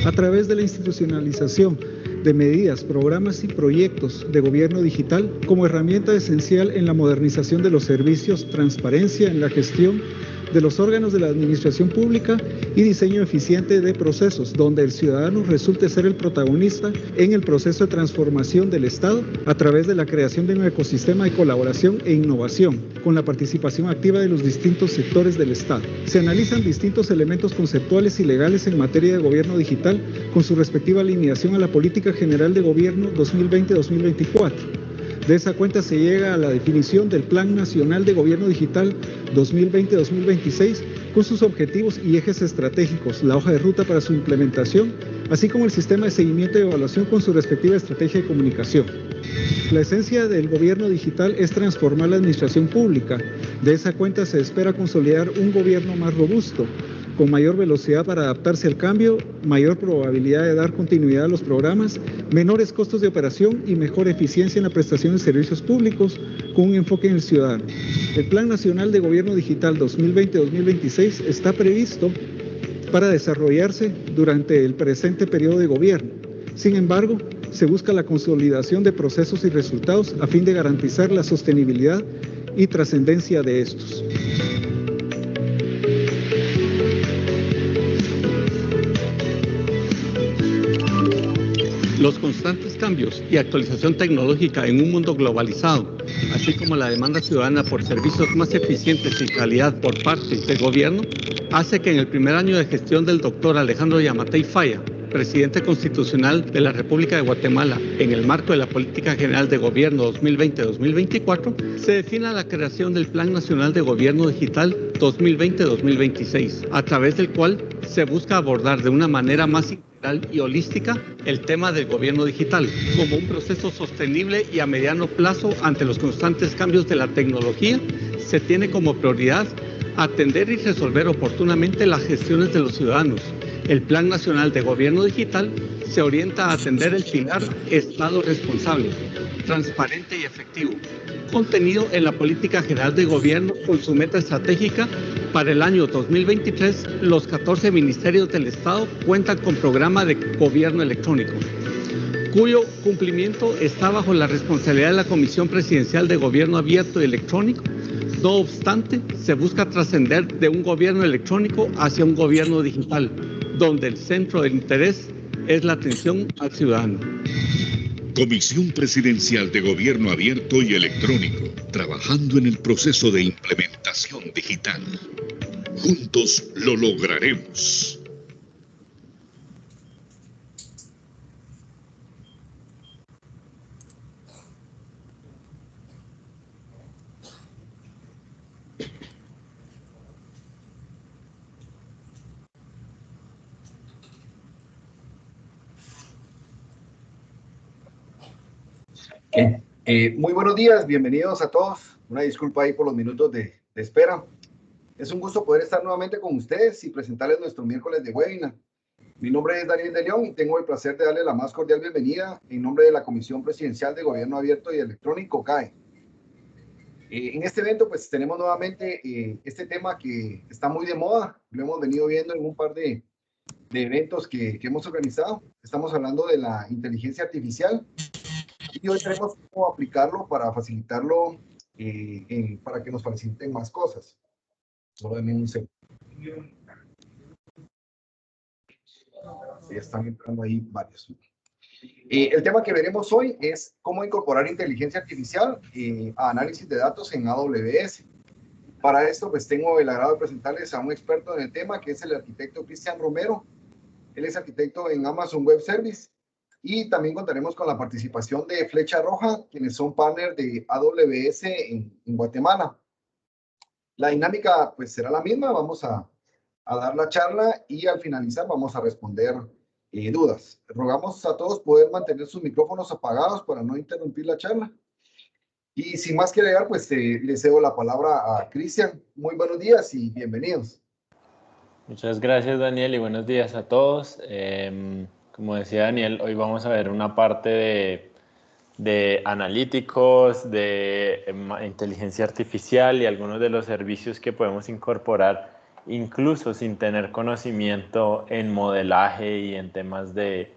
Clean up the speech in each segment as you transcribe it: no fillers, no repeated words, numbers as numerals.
a través de la institucionalización de medidas, programas y proyectos de gobierno digital como herramienta esencial en la modernización de los servicios, transparencia en la gestión de los órganos de la administración pública y diseño eficiente de procesos, donde el ciudadano resulte ser el protagonista en el proceso de transformación del Estado a través de la creación de un ecosistema de colaboración e innovación, con la participación activa de los distintos sectores del Estado. Se analizan distintos elementos conceptuales y legales en materia de gobierno digital con su respectiva alineación a la Política General de Gobierno 2020-2024. De esa cuenta se llega a la definición del Plan Nacional de Gobierno Digital 2020-2026 con sus objetivos y ejes estratégicos, la hoja de ruta para su implementación, así como el sistema de seguimiento y evaluación con su respectiva estrategia de comunicación. La esencia del gobierno digital es transformar la administración pública. De esa cuenta se espera consolidar un gobierno más robusto, con mayor velocidad para adaptarse al cambio, mayor probabilidad de dar continuidad a los programas, menores costos de operación y mejor eficiencia en la prestación de servicios públicos con un enfoque en el ciudadano. El Plan Nacional de Gobierno Digital 2020-2026 está previsto para desarrollarse durante el presente periodo de gobierno. Sin embargo, se busca la consolidación de procesos y resultados a fin de garantizar la sostenibilidad y trascendencia de estos. Los constantes cambios y actualización tecnológica en un mundo globalizado, así como la demanda ciudadana por servicios más eficientes y calidad por parte del gobierno, hace que en el primer año de gestión del doctor Alejandro Yamatei Falla, presidente constitucional de la República de Guatemala, en el marco de la Política General de Gobierno 2020-2024, se defina la creación del Plan Nacional de Gobierno Digital 2020-2026, a través del cual se busca abordar de una manera más integral y holística el tema del gobierno digital como un proceso sostenible y a mediano plazo ante los constantes cambios de la tecnología. Se tiene como prioridad atender y resolver oportunamente las gestiones de los ciudadanos. El Plan Nacional de Gobierno Digital se orienta a atender el pilar Estado responsable, transparente y efectivo, contenido en la Política General de Gobierno con su meta estratégica. Para el año 2023, los 14 ministerios del Estado cuentan con programa de gobierno electrónico, cuyo cumplimiento está bajo la responsabilidad de la Comisión Presidencial de Gobierno Abierto y Electrónico. No obstante, se busca trascender de un gobierno electrónico hacia un gobierno digital, donde el centro del interés es la atención al ciudadano. Comisión Presidencial de Gobierno Abierto y Electrónico, trabajando en el proceso de implementación digital. Juntos lo lograremos. Muy buenos días, bienvenidos a todos. Una disculpa ahí por los minutos de espera. Es un gusto poder estar nuevamente con ustedes y presentarles nuestro miércoles de webinar. Mi nombre es Daniel de León y tengo el placer de darle la más cordial bienvenida en nombre de la Comisión Presidencial de Gobierno Abierto y Electrónico, CAE. En este evento pues tenemos nuevamente este tema que está muy de moda. Lo hemos venido viendo en un par de eventos que hemos organizado. Estamos hablando de la inteligencia artificial. Y hoy tenemos cómo aplicarlo para facilitarlo, para que nos faciliten más cosas. Solo denme un segundo. Ya están entrando ahí varios. El tema que veremos hoy es cómo incorporar inteligencia artificial a análisis de datos en AWS. Para esto, pues tengo el agrado de presentarles a un experto en el tema, que es el arquitecto Cristian Romero. Él es arquitecto en Amazon Web Service. Y también contaremos con la participación de Flecha Roja, quienes son partners de AWS en Guatemala. La dinámica pues será la misma, vamos a dar la charla y al finalizar vamos a responder dudas. Rogamos a todos poder mantener sus micrófonos apagados para no interrumpir la charla. Y sin más que agregar, pues le cedo la palabra a Cristian. Muy buenos días y bienvenidos. Muchas gracias, Daniel, y buenos días a todos. Como decía Daniel, hoy vamos a ver una parte de analíticos, de inteligencia artificial y algunos de los servicios que podemos incorporar incluso sin tener conocimiento en modelaje y en temas de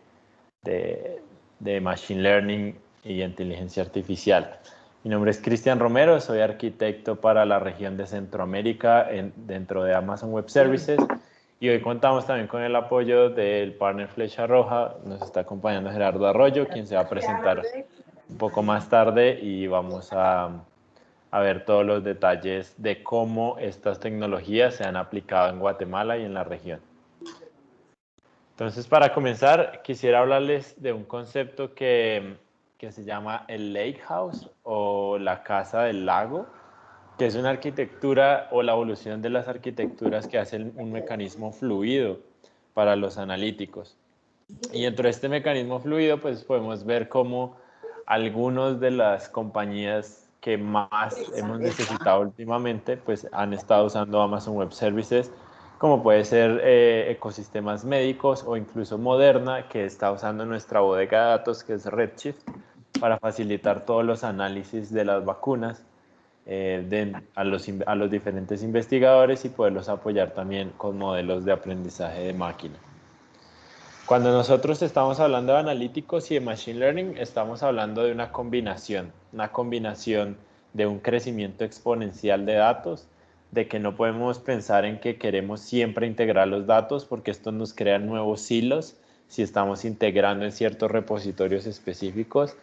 Machine Learning y inteligencia artificial. Mi nombre es Cristian Romero, soy arquitecto para la región de Centroamérica dentro de Amazon Web Services, y hoy contamos también con el apoyo del partner Flecha Roja. Nos está acompañando Gerardo Arroyo, quien se va a presentar un poco más tarde, y vamos a ver todos los detalles de cómo estas tecnologías se han aplicado en Guatemala y en la región. Entonces, para comenzar, quisiera hablarles de un concepto que se llama el Lake House o la Casa del Lago, que es una arquitectura o la evolución de las arquitecturas que hacen un mecanismo fluido para los analíticos. Y dentro de este mecanismo fluido, pues podemos ver cómo algunas de las compañías que más hemos necesitado últimamente, pues han estado usando Amazon Web Services, como puede ser ecosistemas médicos o incluso Moderna, que está usando nuestra bodega de datos, que es Redshift, para facilitar todos los análisis de las vacunas a los diferentes investigadores y poderlos apoyar también con modelos de aprendizaje de máquina. Cuando nosotros estamos hablando de analíticos y de Machine Learning, estamos hablando de una combinación de un crecimiento exponencial de datos, de que no podemos pensar en que queremos siempre integrar los datos, porque esto nos crea nuevos silos si estamos integrando en ciertos repositorios específicos.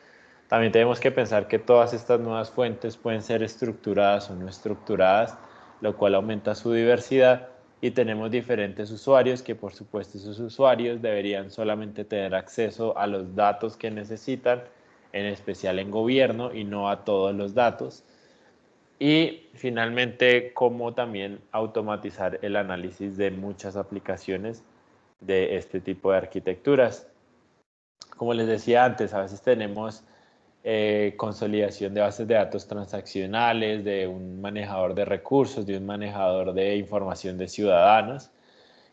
También tenemos que pensar que todas estas nuevas fuentes pueden ser estructuradas o no estructuradas, lo cual aumenta su diversidad, y tenemos diferentes usuarios que, por supuesto, esos usuarios deberían solamente tener acceso a los datos que necesitan, en especial en gobierno, y no a todos los datos. Y finalmente, cómo también automatizar el análisis de muchas aplicaciones de este tipo de arquitecturas. Como les decía antes, a veces tenemos consolidación de bases de datos transaccionales, de un manejador de recursos, de un manejador de información de ciudadanos,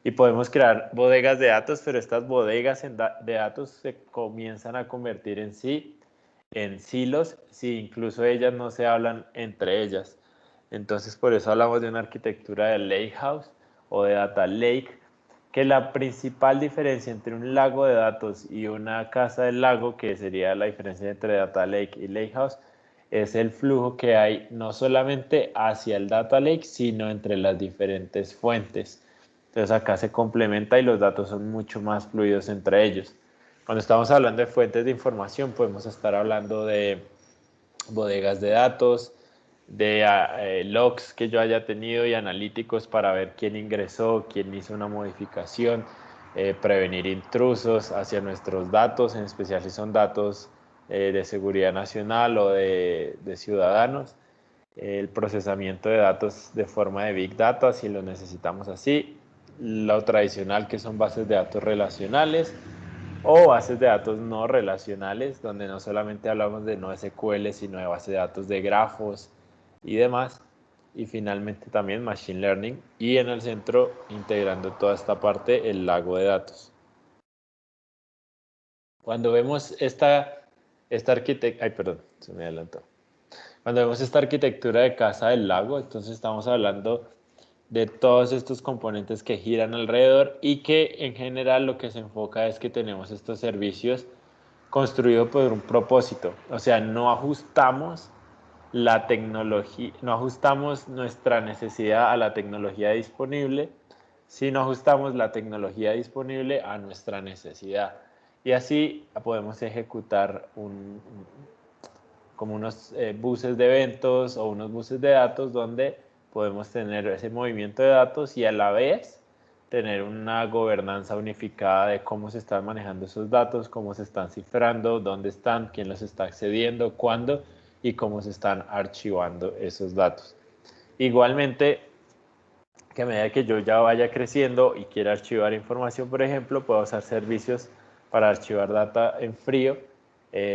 y podemos crear bodegas de datos, pero estas bodegas de datos se comienzan a convertir en silos, si incluso ellas no se hablan entre ellas. Entonces, por eso hablamos de una arquitectura de Lakehouse o de Data Lake, que la principal diferencia entre un lago de datos y una casa del lago, que sería la diferencia entre Data Lake y Lakehouse, es el flujo que hay no solamente hacia el Data Lake, sino entre las diferentes fuentes. Entonces acá se complementa y los datos son mucho más fluidos entre ellos. Cuando estamos hablando de fuentes de información, podemos estar hablando de bodegas de datos, de logs que yo haya tenido y analíticos para ver quién ingresó, quién hizo una modificación, prevenir intrusos hacia nuestros datos, en especial si son datos de seguridad nacional o de ciudadanos, el procesamiento de datos de forma de Big Data si lo necesitamos así, lo tradicional que son bases de datos relacionales, o bases de datos no relacionales, donde no solamente hablamos de NoSQL, sino de bases de datos de grafos y demás. Y finalmente también Machine Learning, y en el centro, integrando toda esta parte, el lago de datos. Cuando vemos esta arquitectura, perdón, se me adelantó. Cuando vemos esta arquitectura de casa del lago, entonces estamos hablando de todos estos componentes que giran alrededor, y que en general lo que se enfoca es que tenemos estos servicios construidos por un propósito. O sea, no ajustamos la tecnología, no ajustamos nuestra necesidad a la tecnología disponible, sino ajustamos la tecnología disponible a nuestra necesidad. Y así podemos ejecutar como unos buses de eventos o unos buses de datos, donde podemos tener ese movimiento de datos y a la vez tener una gobernanza unificada de cómo se están manejando esos datos, cómo se están cifrando, dónde están, quién los está accediendo, cuándo y cómo se están archivando esos datos. Igualmente, que a medida que yo ya vaya creciendo y quiera archivar información, por ejemplo, puedo usar servicios para archivar data en frío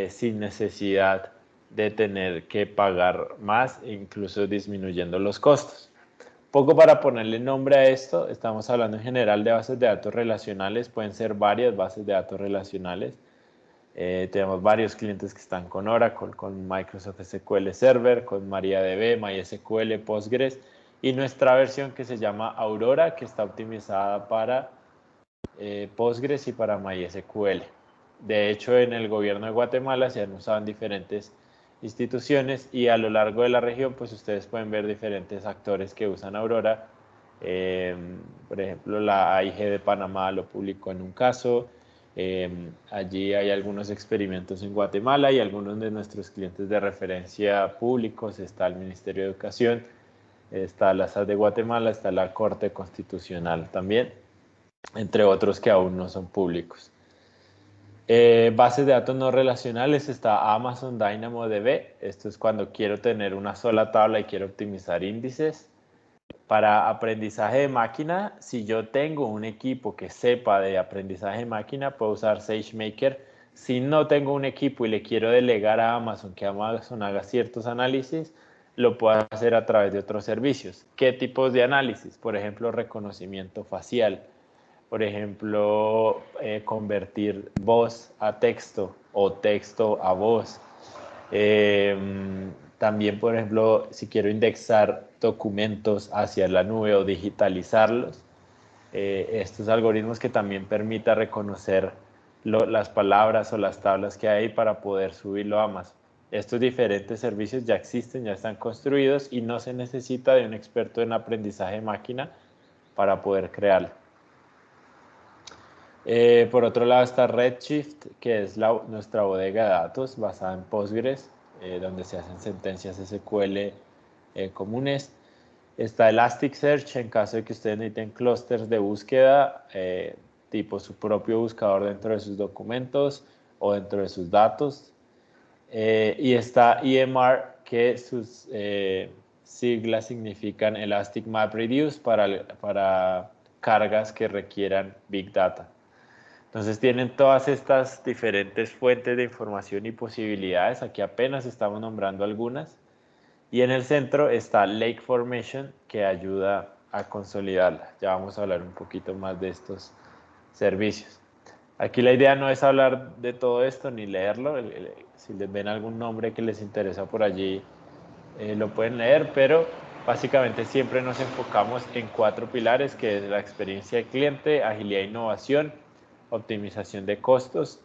sin necesidad de tener que pagar más, incluso disminuyendo los costos. Poco para ponerle nombre a esto, estamos hablando en general de bases de datos relacionales, pueden ser varias bases de datos relacionales. Tenemos varios clientes que están con Oracle, con Microsoft SQL Server, con MariaDB, MySQL, Postgres, y nuestra versión que se llama Aurora, que está optimizada para Postgres y para MySQL. De hecho, en el gobierno de Guatemala se han usado en diferentes instituciones y a lo largo de la región, pues ustedes pueden ver diferentes actores que usan Aurora. Por ejemplo, la AIG de Panamá lo publicó en un caso. Allí hay algunos experimentos en Guatemala y algunos de nuestros clientes de referencia públicos. Está el Ministerio de Educación, está la SAT de Guatemala, está la Corte Constitucional también, entre otros que aún no son públicos. Bases de datos no relacionales, está Amazon DynamoDB. Esto es cuando quiero tener una sola tabla y quiero optimizar índices. Para aprendizaje de máquina, si yo tengo un equipo que sepa de aprendizaje de máquina, puedo usar SageMaker. Si no tengo un equipo y le quiero delegar a Amazon que Amazon haga ciertos análisis, lo puedo hacer a través de otros servicios. ¿Qué tipos de análisis? Por ejemplo, reconocimiento facial. Por ejemplo, convertir voz a texto o texto a voz. También, por ejemplo, si quiero indexar documentos hacia la nube o digitalizarlos, estos algoritmos que también permita reconocer las palabras o las tablas que hay para poder subirlo a Amazon. Estos diferentes servicios ya existen, ya están construidos y no se necesita de un experto en aprendizaje de máquina para poder crearlo. Por otro lado está Redshift, que es nuestra bodega de datos basada en Postgres, donde se hacen sentencias SQL comunes. Está Elasticsearch en caso de que ustedes necesiten clústeres de búsqueda, tipo su propio buscador dentro de sus documentos o dentro de sus datos. Y está EMR, que sus siglas significan Elastic Map Reduce para cargas que requieran Big Data. Entonces tienen todas estas diferentes fuentes de información y posibilidades. Aquí apenas estamos nombrando algunas. Y en el centro está Lake Formation, que ayuda a consolidarla. Ya vamos a hablar un poquito más de estos servicios. Aquí la idea no es hablar de todo esto ni leerlo. Si les ven algún nombre que les interesa por allí, lo pueden leer, pero básicamente siempre nos enfocamos en 4 pilares, que es la experiencia de cliente, agilidad e innovación, optimización de costos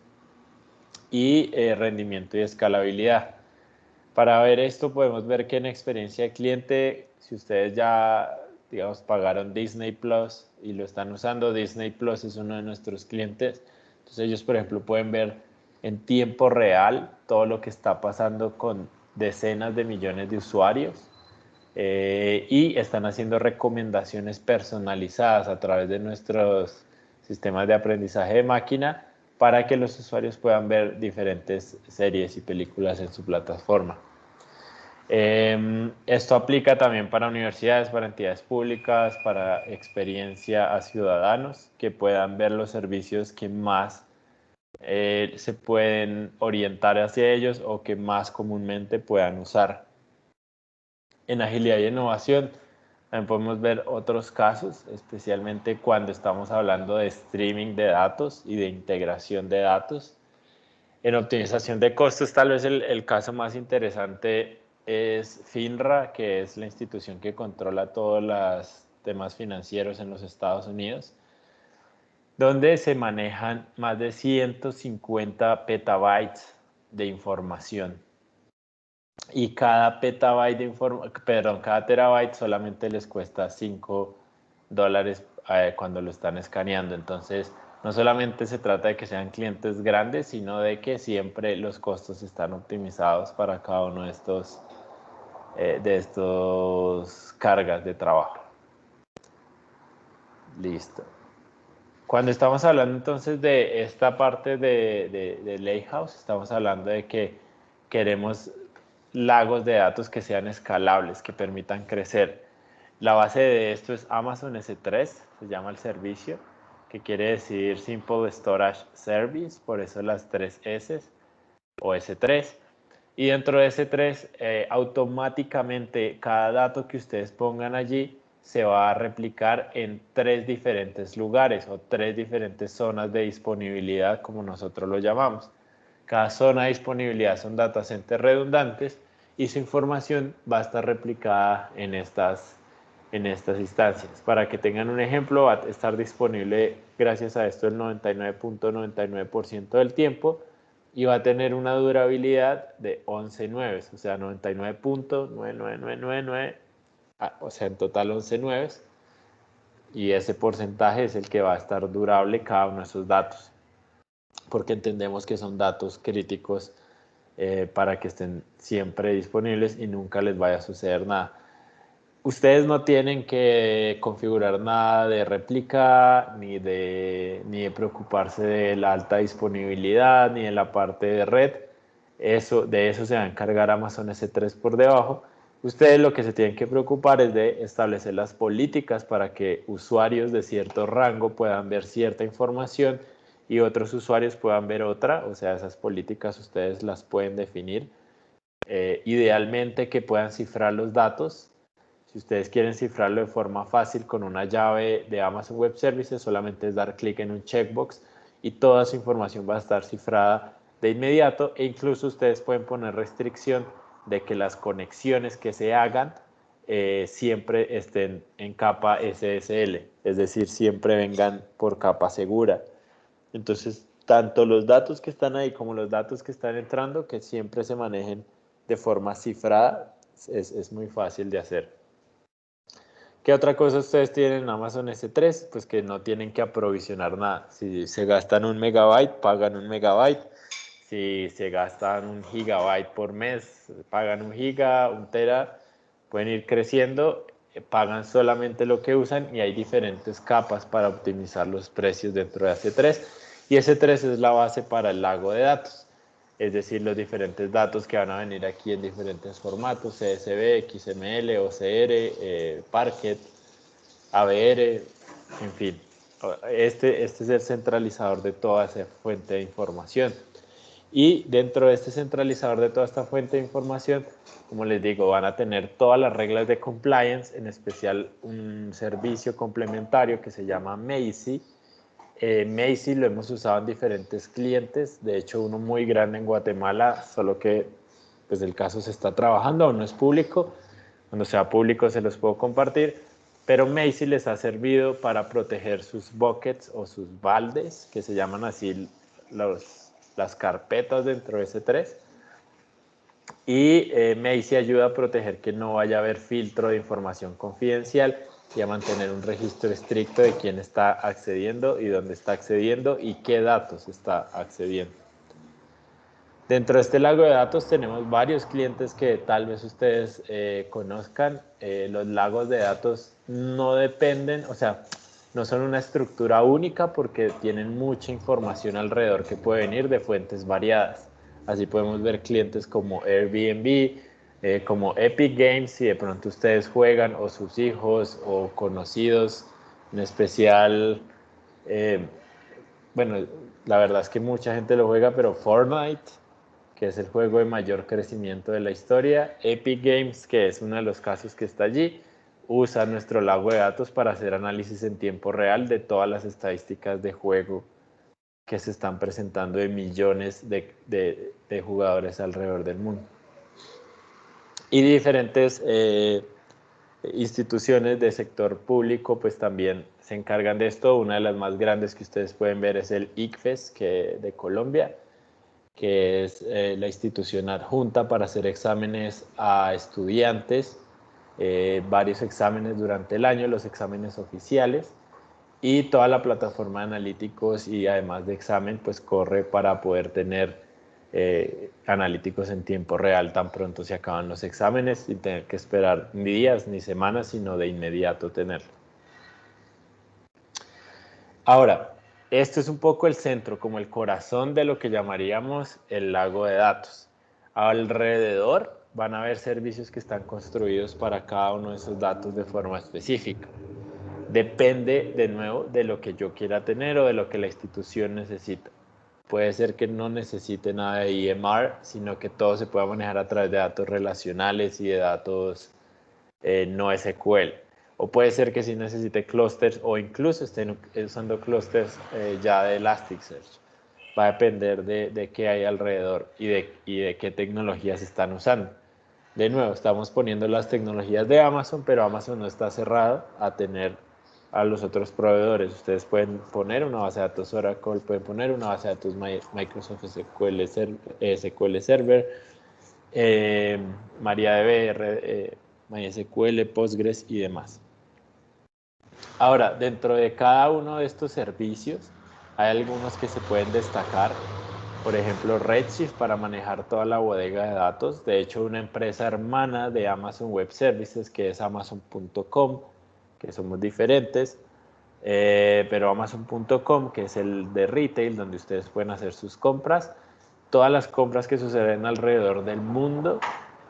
y rendimiento y escalabilidad. Para ver esto podemos ver que en experiencia de cliente, si ustedes ya, digamos, pagaron Disney Plus y lo están usando, Disney Plus es uno de nuestros clientes. Entonces ellos, por ejemplo, pueden ver en tiempo real todo lo que está pasando con decenas de millones de usuarios y están haciendo recomendaciones personalizadas a través de nuestros sistemas de aprendizaje de máquina para que los usuarios puedan ver diferentes series y películas en su plataforma. Esto aplica también para universidades, para entidades públicas, para experiencia a ciudadanos que puedan ver los servicios que más se pueden orientar hacia ellos o que más comúnmente puedan usar. En agilidad y innovación también podemos ver otros casos, especialmente cuando estamos hablando de streaming de datos y de integración de datos. En optimización de costos, tal vez el caso más interesante es FINRA, que es la institución que controla todos los temas financieros en los Estados Unidos, donde se manejan más de 150 petabytes de información. Y cada cada terabyte solamente les cuesta $5 cuando lo están escaneando. Entonces, no solamente se trata de que sean clientes grandes, sino de que siempre los costos están optimizados para cada uno de estos cargas de trabajo. Listo. Cuando estamos hablando entonces de esta parte de Lakehouse, estamos hablando de que queremos lagos de datos que sean escalables, que permitan crecer. La base de esto es Amazon S3, se llama el servicio, que quiere decir Simple Storage Service, por eso las 3 S o S3. Y dentro de S3, automáticamente cada dato que ustedes pongan allí se va a replicar en 3 diferentes lugares o 3 diferentes zonas de disponibilidad, como nosotros lo llamamos. Cada zona de disponibilidad son data centers redundantes y su información va a estar replicada en en estas instancias. Para que tengan un ejemplo, va a estar disponible gracias a esto el 99.99% del tiempo y va a tener una durabilidad de 11 nueves, o sea, 99.99999, o sea, en total 11 nueves, y ese porcentaje es el que va a estar durable cada uno de esos datos, porque entendemos que son datos críticos para que estén siempre disponibles y nunca les vaya a suceder nada. Ustedes no tienen que configurar nada de réplica, ni de preocuparse de la alta disponibilidad, ni de la parte de red. De eso se va a encargar Amazon S3 por debajo. Ustedes lo que se tienen que preocupar es de establecer las políticas para que usuarios de cierto rango puedan ver cierta información y otros usuarios puedan ver otra. O sea, esas políticas ustedes las pueden definir. Idealmente que puedan cifrar los datos. Si ustedes quieren cifrarlo de forma fácil con una llave de Amazon Web Services, solamente es dar clic en un checkbox y toda su información va a estar cifrada de inmediato, e incluso ustedes pueden poner restricción de que las conexiones que se hagan siempre estén en capa SSL, es decir, siempre vengan por capa segura. Entonces, tanto los datos que están ahí como los datos que están entrando, que siempre se manejen de forma cifrada, es muy fácil de hacer. ¿Qué otra cosa ustedes tienen en Amazon S3? Pues que no tienen que aprovisionar nada. Si se gastan 1 megabyte, pagan 1 megabyte. Si se gastan 1 gigabyte por mes, pagan 1 giga, 1 tera. Pueden ir creciendo, pagan solamente lo que usan y hay diferentes capas para optimizar los precios dentro de S3. Y S3 es la base para el lago de datos. Es decir, los diferentes datos que van a venir aquí en diferentes formatos, CSV, XML, OCR, Parquet, ABR, en fin. Este es el centralizador de toda esa fuente de información. Y dentro de este centralizador de toda esta fuente de información, como les digo, van a tener todas las reglas de compliance, en especial un servicio complementario que se llama Macie. Macie lo hemos usado en diferentes clientes, de hecho uno muy grande en Guatemala, solo que pues el caso se está trabajando, aún no es público. Cuando sea público se los puedo compartir, pero Macie les ha servido para proteger sus buckets o sus baldes, que se llaman así las carpetas dentro de S3. Y Macie ayuda a proteger que no vaya a haber filtro de información confidencial y a mantener un registro estricto de quién está accediendo y dónde está accediendo y qué datos está accediendo. Dentro de este lago de datos tenemos varios clientes que tal vez ustedes conozcan. Los lagos de datos no dependen, o sea, no son una estructura única porque tienen mucha información alrededor que puede venir de fuentes variadas. Así podemos ver clientes como Airbnb, como Epic Games, si de pronto ustedes juegan, o sus hijos o conocidos, en especial, bueno, la verdad es que mucha gente lo juega, pero Fortnite, que es el juego de mayor crecimiento de la historia, Epic Games, que es uno de los casos que está allí, usa nuestro lago de datos para hacer análisis en tiempo real de todas las estadísticas de juego que se están presentando de millones de jugadores alrededor del mundo. Y diferentes instituciones de sector público pues también se encargan de esto. Una de las más grandes que ustedes pueden ver es el ICFES de Colombia, que es la institución adjunta para hacer exámenes a estudiantes, varios exámenes durante el año, los exámenes oficiales, y toda la plataforma de analíticos y además de examen pues corre para poder tener analíticos en tiempo real tan pronto se acaban los exámenes sin tener que esperar ni días ni semanas, sino de inmediato tenerlo. Ahora, esto es un poco el centro, como el corazón de lo que llamaríamos el lago de datos. Alrededor van a haber servicios que están construidos para cada uno de esos datos de forma específica. Depende, de nuevo, de lo que yo quiera tener o de lo que la institución necesita. Puede ser que no necesite nada de EMR, sino que todo se pueda manejar a través de datos relacionales y de datos no SQL. O puede ser que sí necesite clusters o incluso estén usando clusters ya de Elasticsearch. Va a depender de qué hay alrededor y de qué tecnologías están usando. De nuevo, estamos poniendo las tecnologías de Amazon, pero Amazon no está cerrado a tener a los otros proveedores. Ustedes pueden poner una base de datos Oracle, pueden poner una base de datos Microsoft SQL Server, MariaDB, MySQL, Postgres y demás. Ahora, dentro de cada uno de estos servicios, hay algunos que se pueden destacar. Por ejemplo, Redshift para manejar toda la bodega de datos. De hecho, una empresa hermana de Amazon Web Services, que es Amazon.com, que somos diferentes, pero Amazon.com, que es el de retail, donde ustedes pueden hacer sus compras. Todas las compras que suceden alrededor del mundo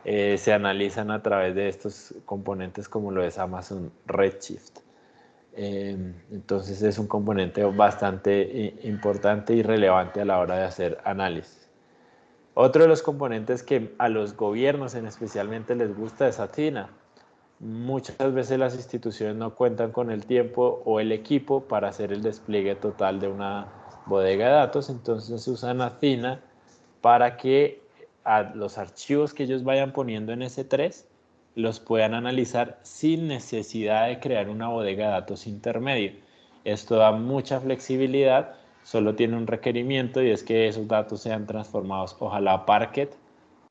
se analizan a través de estos componentes como lo es Amazon Redshift. Entonces es un componente bastante importante y relevante a la hora de hacer análisis. Otro de los componentes que a los gobiernos especialmente les gusta es Athena. Muchas veces las instituciones no cuentan con el tiempo o el equipo para hacer el despliegue total de una bodega de datos, entonces usan Athena para que los archivos que ellos vayan poniendo en S3 los puedan analizar sin necesidad de crear una bodega de datos intermedio. Esto da mucha flexibilidad, solo tiene un requerimiento y es que esos datos sean transformados, ojalá a Parquet,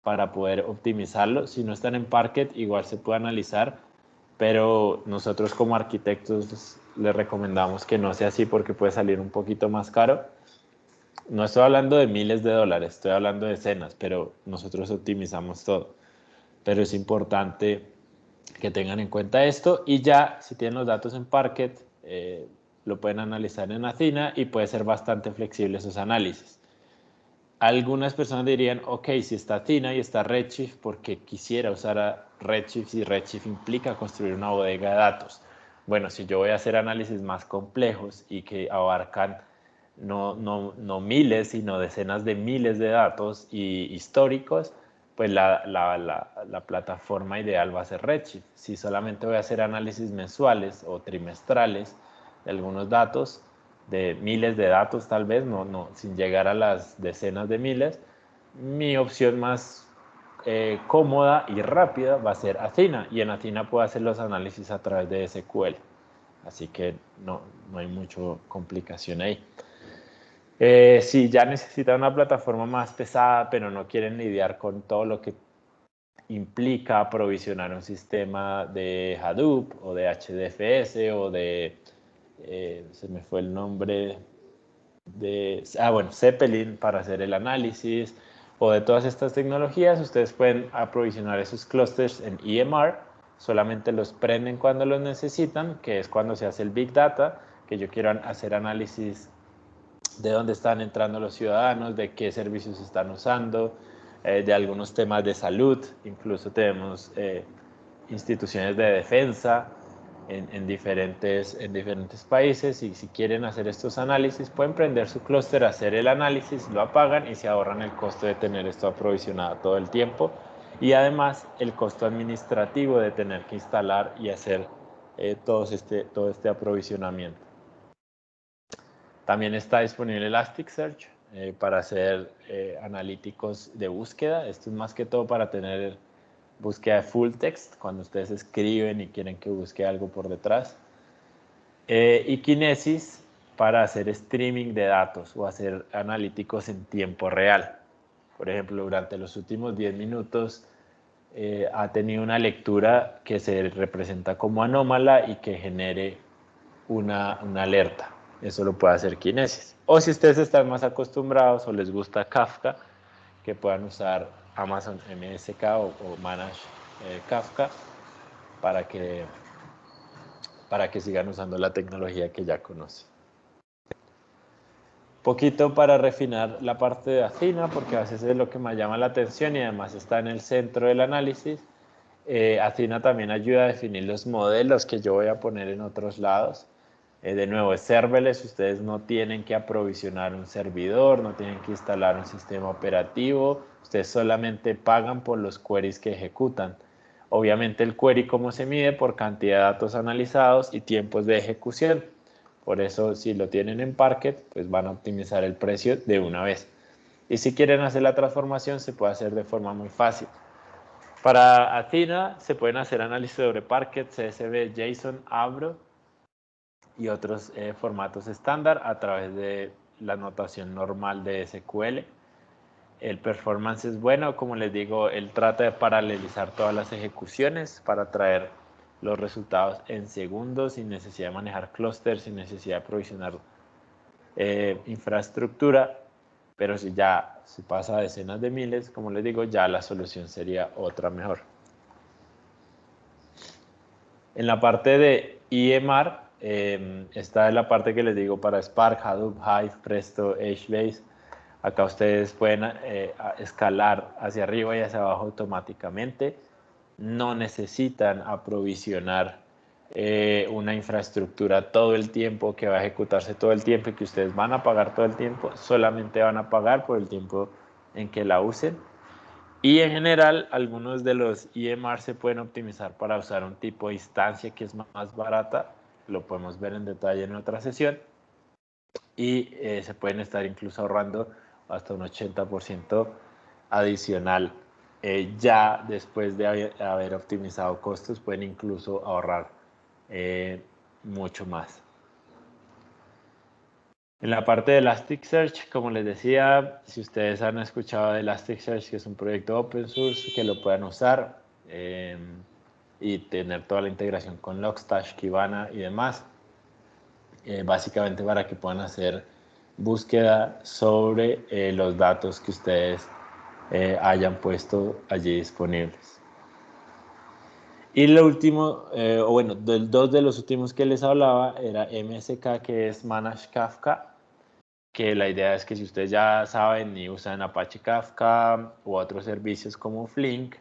para poder optimizarlo. Si no están en Parquet, igual se puede analizar, pero nosotros como arquitectos les recomendamos que no sea así porque puede salir un poquito más caro. No estoy hablando de miles de dólares, estoy hablando de decenas, pero nosotros optimizamos todo. Pero es importante que tengan en cuenta esto y ya si tienen los datos en Parquet, lo pueden analizar en Athena y puede ser bastante flexible esos análisis. Algunas personas dirían, ok, si está Athena y está Redshift, porque quisiera usar a Redshift si Redshift implica construir una bodega de datos. Bueno, si yo voy a hacer análisis más complejos y que abarcan no miles, sino decenas de miles de datos históricos, pues la plataforma ideal va a ser Redshift. Si solamente voy a hacer análisis mensuales o trimestrales de algunos datos, de miles de datos tal vez, sin llegar a las decenas de miles, mi opción más cómoda y rápida va a ser Athena, y en Athena puedo hacer los análisis a través de SQL. Así que no hay mucha complicación ahí. Si ya necesitan una plataforma más pesada, pero no quieren lidiar con todo lo que implica aprovisionar un sistema de Hadoop o de HDFS o de, se me fue el nombre, Zeppelin para hacer el análisis o de todas estas tecnologías, ustedes pueden aprovisionar esos clusters en EMR, solamente los prenden cuando los necesitan, que es cuando se hace el Big Data, que yo quiero hacer análisis de dónde están entrando los ciudadanos, de qué servicios están usando, de algunos temas de salud, incluso tenemos instituciones de defensa en diferentes países, y si quieren hacer estos análisis pueden prender su clúster, hacer el análisis, lo apagan y se ahorran el costo de tener esto aprovisionado todo el tiempo y además el costo administrativo de tener que instalar y hacer todo este aprovisionamiento. También está disponible Elasticsearch para hacer analíticos de búsqueda. Esto es más que todo para tener búsqueda de full text, cuando ustedes escriben y quieren que busque algo por detrás. Y Kinesis para hacer streaming de datos o hacer analíticos en tiempo real. Por ejemplo, durante los últimos 10 minutos ha tenido una lectura que se representa como anómala y que genere una alerta. Eso lo puede hacer Kinesis. O si ustedes están más acostumbrados o les gusta Kafka, que puedan usar Amazon MSK o Manage Kafka para que sigan usando la tecnología que ya conocen. Poquito para refinar la parte de Athena, porque a veces es lo que me llama la atención y además está en el centro del análisis. Athena también ayuda a definir los modelos que yo voy a poner en otros lados. De nuevo, es serverless, ustedes no tienen que aprovisionar un servidor, no tienen que instalar un sistema operativo, ustedes solamente pagan por los queries que ejecutan. Obviamente el query, ¿cómo se mide? Por cantidad de datos analizados y tiempos de ejecución. Por eso, si lo tienen en Parquet, pues van a optimizar el precio de una vez. Y si quieren hacer la transformación, se puede hacer de forma muy fácil. Para Athena se pueden hacer análisis sobre Parquet, CSV, JSON, Avro y otros formatos estándar a través de la notación normal de SQL. El performance es bueno, como les digo, él trata de paralelizar todas las ejecuciones para traer los resultados en segundos sin necesidad de manejar clústeres, sin necesidad de provisionar infraestructura, pero si pasa a decenas de miles, como les digo, ya la solución sería otra mejor. En la parte de EMR, esta es la parte que les digo para Spark, Hadoop, Hive, Presto, HBase. Acá ustedes pueden escalar hacia arriba y hacia abajo automáticamente. No necesitan aprovisionar una infraestructura todo el tiempo, que va a ejecutarse todo el tiempo y que ustedes van a pagar todo el tiempo. Solamente van a pagar por el tiempo en que la usen. Y en general, algunos de los EMR se pueden optimizar para usar un tipo de instancia que es más barata. Lo podemos ver en detalle en otra sesión. Y se pueden estar incluso ahorrando hasta un 80% adicional. Ya después de haber optimizado costos, pueden incluso ahorrar mucho más. En la parte de Elasticsearch, como les decía, si ustedes han escuchado de Elasticsearch, que es un proyecto open source, que lo puedan usar y tener toda la integración con Logstash, Kibana y demás, básicamente para que puedan hacer búsqueda sobre los datos que ustedes hayan puesto allí disponibles. Y lo último, dos de los últimos que les hablaba era MSK, que es Managed Kafka, que la idea es que si ustedes ya saben y usan Apache Kafka u otros servicios como Flink,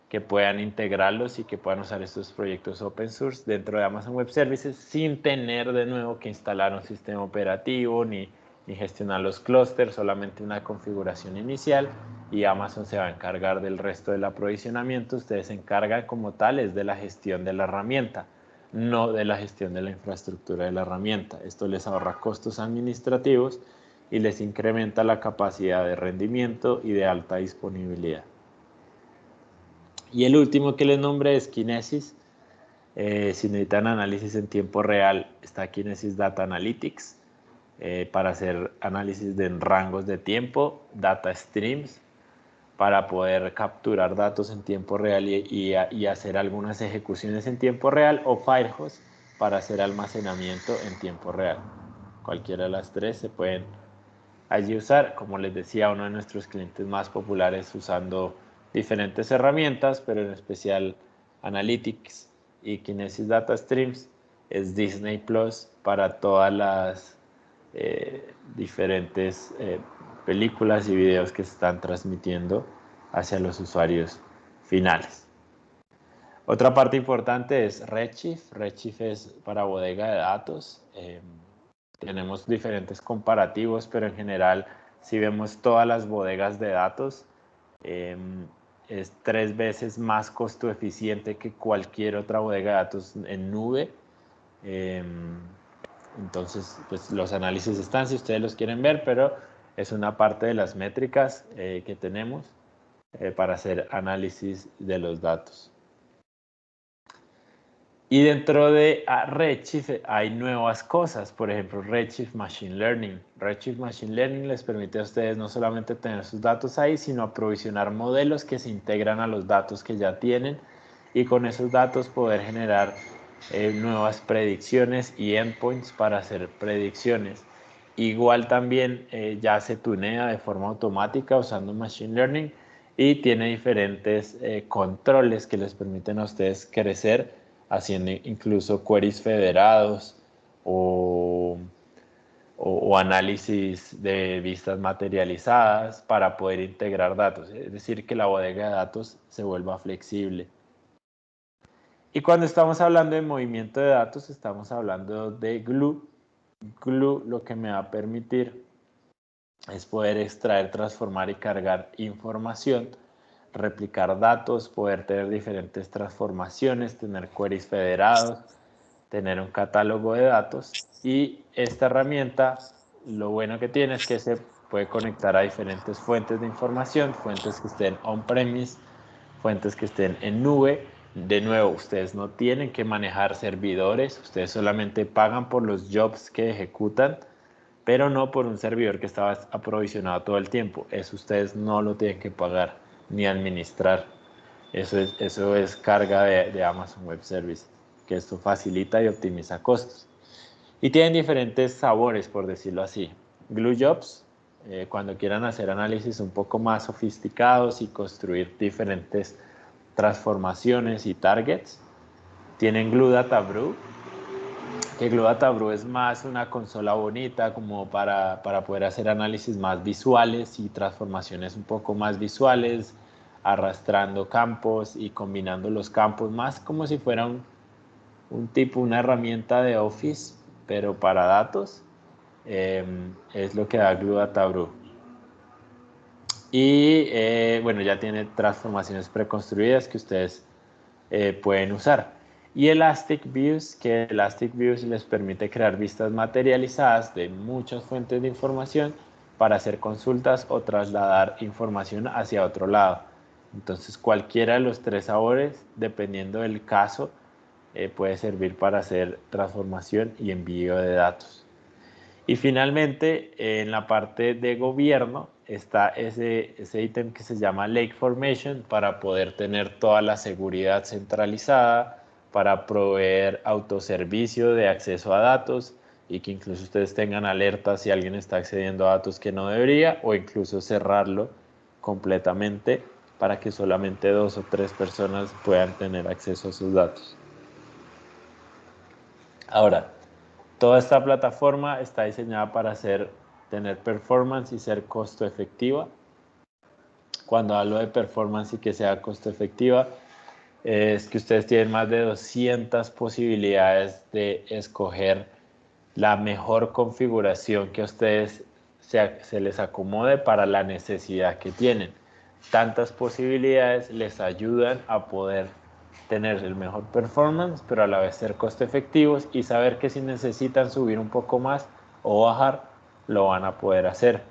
que puedan integrarlos y que puedan usar estos proyectos open source dentro de Amazon Web Services sin tener de nuevo que instalar un sistema operativo ni gestionar los clústeres, solamente una configuración inicial y Amazon se va a encargar del resto del aprovisionamiento. Ustedes se encargan como tales de la gestión de la herramienta, no de la gestión de la infraestructura de la herramienta. Esto les ahorra costos administrativos y les incrementa la capacidad de rendimiento y de alta disponibilidad. Y el último que les nombré es Kinesis. Si necesitan análisis en tiempo real, está Kinesis Data Analytics para hacer análisis de rangos de tiempo, Data Streams, para poder capturar datos en tiempo real y hacer algunas ejecuciones en tiempo real, o Firehose para hacer almacenamiento en tiempo real. Cualquiera de las tres se pueden allí usar. Como les decía, uno de nuestros clientes más populares usando diferentes herramientas, pero en especial Analytics y Kinesis Data Streams, es Disney Plus para todas las diferentes películas y videos que se están transmitiendo hacia los usuarios finales. Otra parte importante es Redshift. Redshift es para bodega de datos. Tenemos diferentes comparativos, pero en general, si vemos todas las bodegas de datos, es 3 veces más costo eficiente que cualquier otra bodega de datos en nube. Entonces, pues los análisis están si ustedes los quieren ver, pero es una parte de las métricas que tenemos para hacer análisis de los datos. Y dentro de Redshift hay nuevas cosas, por ejemplo, Redshift Machine Learning. Redshift Machine Learning les permite a ustedes no solamente tener sus datos ahí, sino aprovisionar modelos que se integran a los datos que ya tienen y con esos datos poder generar nuevas predicciones y endpoints para hacer predicciones. Igual también ya se tunea de forma automática usando Machine Learning y tiene diferentes controles que les permiten a ustedes crecer haciendo incluso queries federados o análisis de vistas materializadas para poder integrar datos. Es decir, que la bodega de datos se vuelva flexible. Y cuando estamos hablando de movimiento de datos, estamos hablando de Glue. Glue lo que me va a permitir es poder extraer, transformar y cargar información, replicar datos, poder tener diferentes transformaciones, tener queries federados, tener un catálogo de datos. Y esta herramienta, lo bueno que tiene es que se puede conectar a diferentes fuentes de información, fuentes que estén on-premise, fuentes que estén en nube. De nuevo, ustedes no tienen que manejar servidores, ustedes solamente pagan por los jobs que ejecutan, pero no por un servidor que estaba aprovisionado todo el tiempo. Eso ustedes no lo tienen que pagar ni administrar. Eso es carga de Amazon Web Services, que esto facilita y optimiza costos. Y tienen diferentes sabores, por decirlo así. Glue Jobs, cuando quieran hacer análisis un poco más sofisticados y construir diferentes transformaciones y targets. Tienen Glue Data Brew, que Glue Data Brew es más una consola bonita como para poder hacer análisis más visuales y transformaciones un poco más visuales, arrastrando campos y combinando los campos, más como si fuera una herramienta de Office, pero para datos. Es lo que da Glue Data Brew. Y bueno, ya tiene transformaciones preconstruidas que ustedes pueden usar. Y Elastic Views, que Elastic Views les permite crear vistas materializadas de muchas fuentes de información para hacer consultas o trasladar información hacia otro lado. Entonces, cualquiera de los tres sabores, dependiendo del caso, puede servir para hacer transformación y envío de datos. Y finalmente, en la parte de gobierno, está ese ítem que se llama Lake Formation para poder tener toda la seguridad centralizada, para proveer autoservicio de acceso a datos y que incluso ustedes tengan alertas si alguien está accediendo a datos que no debería, o incluso cerrarlo completamente para que solamente 2 o 3 personas puedan tener acceso a sus datos. Ahora, toda esta plataforma está diseñada para tener performance y ser costo efectiva. Cuando hablo de performance y que sea costo efectiva, es que ustedes tienen más de 200 posibilidades de escoger la mejor configuración que a ustedes se les acomode para la necesidad que tienen. Tantas posibilidades les ayudan a poder tener el mejor performance, pero a la vez ser costo efectivos y saber que si necesitan subir un poco más o bajar, lo van a poder hacer.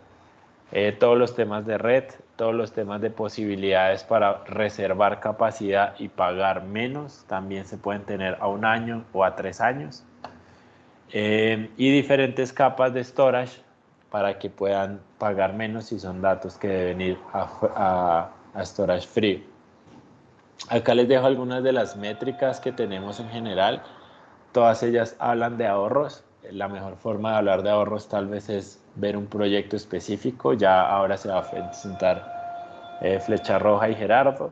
Todos los temas de red, todos los temas de posibilidades para reservar capacidad y pagar menos, también se pueden tener a 1 año o a 3 años. Y diferentes capas de storage para que puedan pagar menos si son datos que deben ir a storage free. Acá les dejo algunas de las métricas que tenemos en general. Todas ellas hablan de ahorros. La mejor forma de hablar de ahorros tal vez es ver un proyecto específico. Ya ahora se va a presentar Flecha Roja y Gerardo,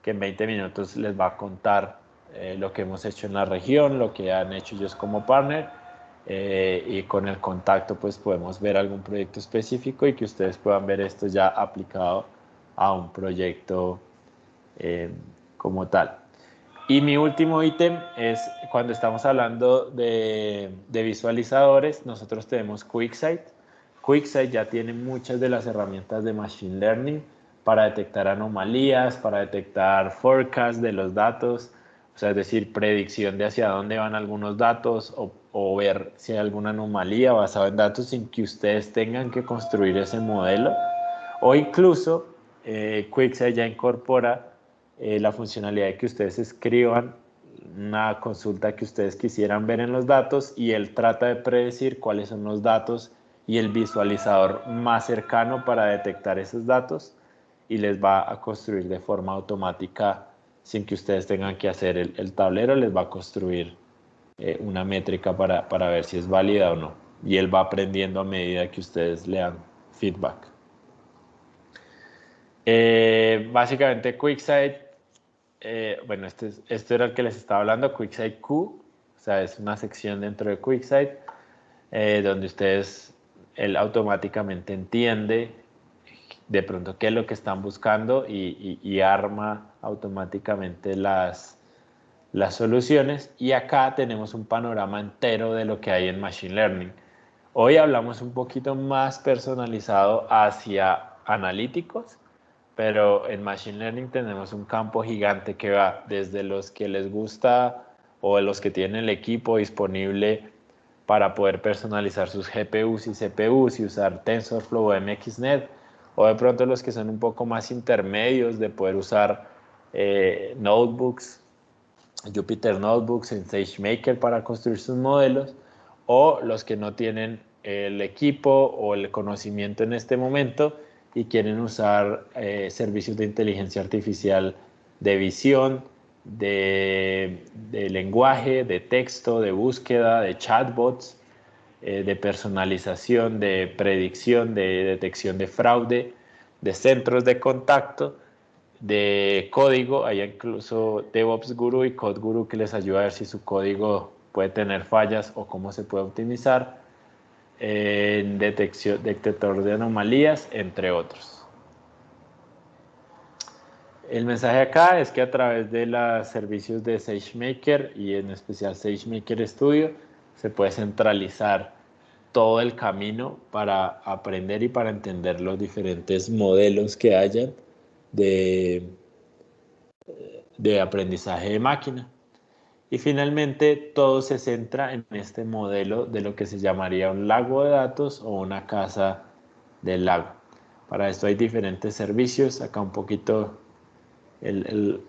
que en 20 minutos les va a contar lo que hemos hecho en la región, lo que han hecho ellos como partner, y con el contacto pues podemos ver algún proyecto específico y que ustedes puedan ver esto ya aplicado a un proyecto como tal. Y mi último ítem es cuando estamos hablando de visualizadores, nosotros tenemos QuickSight. QuickSight ya tiene muchas de las herramientas de Machine Learning para detectar anomalías, para detectar forecast de los datos, o sea, es decir, predicción de hacia dónde van algunos datos o ver si hay alguna anomalía basada en datos sin que ustedes tengan que construir ese modelo. O incluso QuickSight ya incorpora la funcionalidad de que ustedes escriban una consulta que ustedes quisieran ver en los datos y él trata de predecir cuáles son los datos y el visualizador más cercano para detectar esos datos y les va a construir de forma automática sin que ustedes tengan que hacer el tablero, les va a construir una métrica para ver si es válida o no, y él va aprendiendo a medida que ustedes le dan feedback. Básicamente QuickSight, bueno, esto era el que les estaba hablando, QuickSight Q, o sea, es una sección dentro de QuickSight donde él automáticamente entiende de pronto qué es lo que están buscando y arma automáticamente las soluciones. Y acá tenemos un panorama entero de lo que hay en Machine Learning. Hoy hablamos un poquito más personalizado hacia analíticos, pero en Machine Learning tenemos un campo gigante que va desde los que les gusta o los que tienen el equipo disponible para poder personalizar sus GPUs y CPUs y usar TensorFlow o MXNet, o de pronto los que son un poco más intermedios de poder usar notebooks, Jupyter Notebooks en SageMaker para construir sus modelos, o los que no tienen el equipo o el conocimiento en este momento y quieren usar servicios de inteligencia artificial de visión, de lenguaje, de texto, de búsqueda, de chatbots, de personalización, de predicción, de detección de fraude, de centros de contacto, de código. Hay incluso DevOps Guru y Code Guru que les ayuda a ver si su código puede tener fallas o cómo se puede optimizar, detector de anomalías, entre otros. El mensaje acá es que a través de los servicios de SageMaker y en especial SageMaker Studio se puede centralizar todo el camino para aprender y para entender los diferentes modelos que hayan de aprendizaje de máquina. Y finalmente todo se centra en este modelo de lo que se llamaría un lago de datos o una casa del lago. Para esto hay diferentes servicios. Acá un poquito el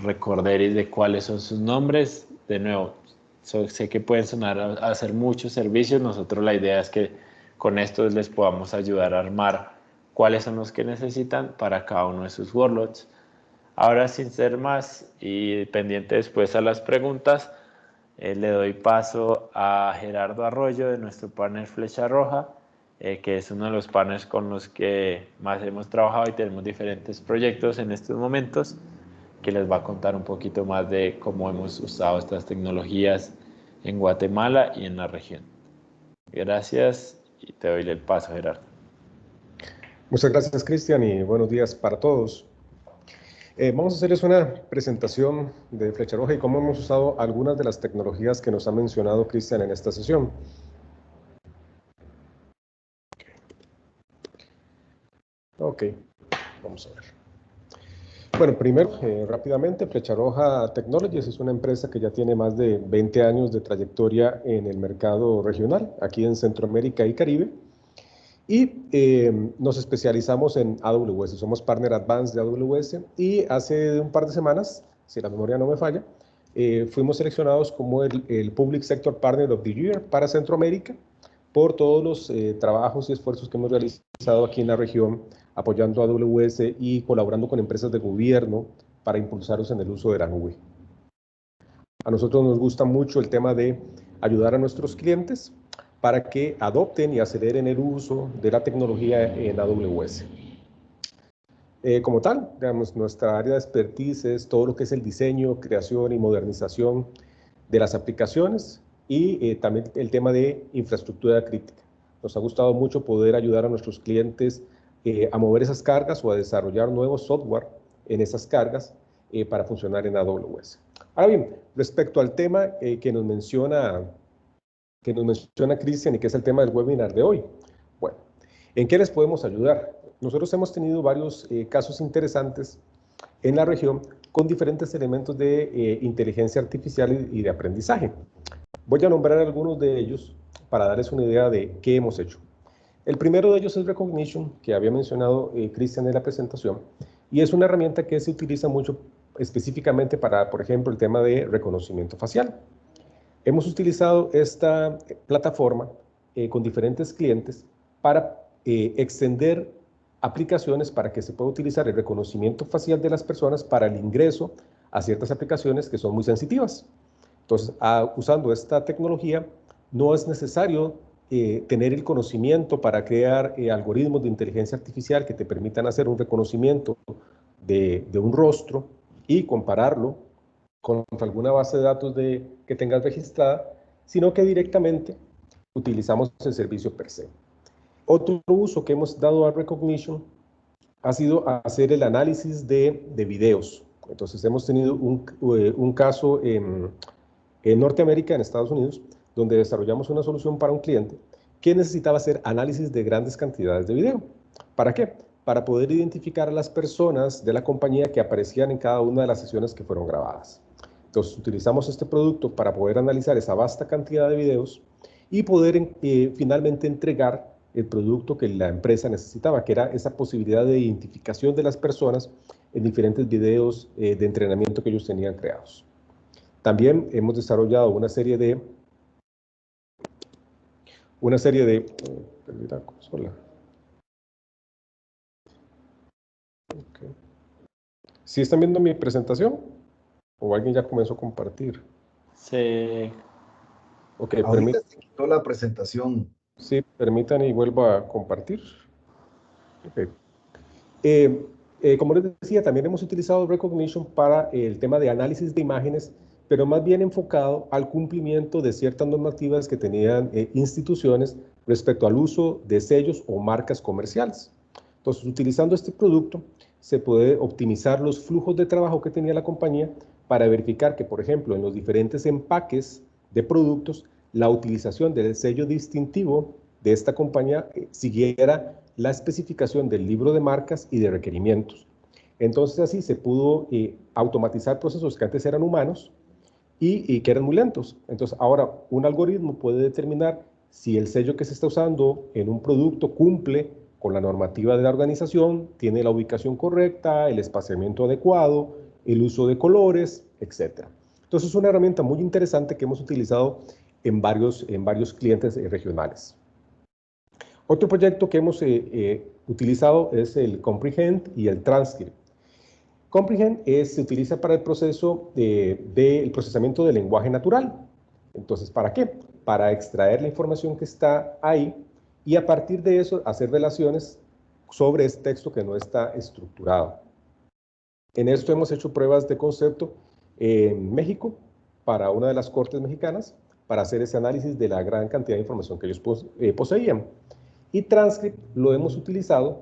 recorderis de cuáles son sus nombres. De nuevo, sé que pueden sonar a hacer muchos servicios. Nosotros la idea es que con esto les podamos ayudar a armar cuáles son los que necesitan para cada uno de sus workloads. Ahora, sin ser más y pendiente después a las preguntas, le doy paso a Gerardo Arroyo de nuestro partner Flecha Roja, que es uno de los partners con los que más hemos trabajado y tenemos diferentes proyectos en estos momentos, que les va a contar un poquito más de cómo hemos usado estas tecnologías en Guatemala y en la región. Gracias y te doy el paso, Gerardo. Muchas gracias, Cristian, y buenos días para todos. Vamos a hacerles una presentación de Flecha Roja y cómo hemos usado algunas de las tecnologías que nos ha mencionado Cristian en esta sesión. Ok, vamos a ver. Bueno, primero, rápidamente, Flecha Roja Technologies es una empresa que ya tiene más de 20 años de trayectoria en el mercado regional, aquí en Centroamérica y Caribe. Y nos especializamos en AWS, somos Partner Advanced de AWS y hace un par de semanas, si la memoria no me falla, fuimos seleccionados como el Public Sector Partner of the Year para Centroamérica por todos los trabajos y esfuerzos que hemos realizado aquí en la región apoyando a AWS y colaborando con empresas de gobierno para impulsarlos en el uso de la nube. A nosotros nos gusta mucho el tema de ayudar a nuestros clientes para que adopten y aceleren el uso de la tecnología en AWS. Como tal, digamos, nuestra área de expertise es todo lo que es el diseño, creación y modernización de las aplicaciones y también el tema de infraestructura crítica. Nos ha gustado mucho poder ayudar a nuestros clientes a mover esas cargas o a desarrollar nuevos software en esas cargas para funcionar en AWS. Ahora bien, respecto al tema que nos menciona Cristian y que es el tema del webinar de hoy. Bueno, ¿en qué les podemos ayudar? Nosotros hemos tenido varios casos interesantes en la región con diferentes elementos de inteligencia artificial y de aprendizaje. Voy a nombrar algunos de ellos para darles una idea de qué hemos hecho. El primero de ellos es Rekognition, que había mencionado Cristian en la presentación, y es una herramienta que se utiliza mucho específicamente para, por ejemplo, el tema de reconocimiento facial. Hemos utilizado esta plataforma con diferentes clientes para extender aplicaciones para que se pueda utilizar el reconocimiento facial de las personas para el ingreso a ciertas aplicaciones que son muy sensitivas. Entonces, usando esta tecnología, no es necesario tener el conocimiento para crear algoritmos de inteligencia artificial que te permitan hacer un reconocimiento de un rostro y compararlo contra alguna base de datos que tengas registrada, sino que directamente utilizamos el servicio per se. Otro uso que hemos dado a Rekognition ha sido hacer el análisis de videos. Entonces hemos tenido un caso en Norteamérica, en Estados Unidos, donde desarrollamos una solución para un cliente que necesitaba hacer análisis de grandes cantidades de video. ¿Para qué? Para poder identificar a las personas de la compañía que aparecían en cada una de las sesiones que fueron grabadas. Entonces utilizamos este producto para poder analizar esa vasta cantidad de videos y poder finalmente entregar el producto que la empresa necesitaba, que era esa posibilidad de identificación de las personas en diferentes videos de entrenamiento que ellos tenían creados. También hemos desarrollado una serie de Okay. ¿Sí están viendo mi presentación? ¿O alguien ya comenzó a compartir? Sí. Ok, ahorita se quitó la presentación. Sí, permitan y vuelvo a compartir. Okay. Como les decía, también hemos utilizado Rekognition para el tema de análisis de imágenes, pero más bien enfocado al cumplimiento de ciertas normativas que tenían instituciones respecto al uso de sellos o marcas comerciales. Entonces, utilizando este producto, se puede optimizar los flujos de trabajo que tenía la compañía para verificar que, por ejemplo, en los diferentes empaques de productos, la utilización del sello distintivo de esta compañía siguiera la especificación del libro de marcas y de requerimientos. Entonces, así se pudo automatizar procesos que antes eran humanos y que eran muy lentos. Entonces, ahora un algoritmo puede determinar si el sello que se está usando en un producto cumple con la normativa de la organización, tiene la ubicación correcta, el espaciamiento adecuado, el uso de colores, etc. Entonces, es una herramienta muy interesante que hemos utilizado en varios clientes regionales. Otro proyecto que hemos utilizado es el Comprehend y el Transcript. Comprehend se utiliza para el proceso del procesamiento del lenguaje natural. Entonces, ¿para qué? Para extraer la información que está ahí y a partir de eso hacer relaciones sobre este texto que no está estructurado. En esto hemos hecho pruebas de concepto en México para una de las cortes mexicanas para hacer ese análisis de la gran cantidad de información que ellos poseían. Y Transcript lo hemos utilizado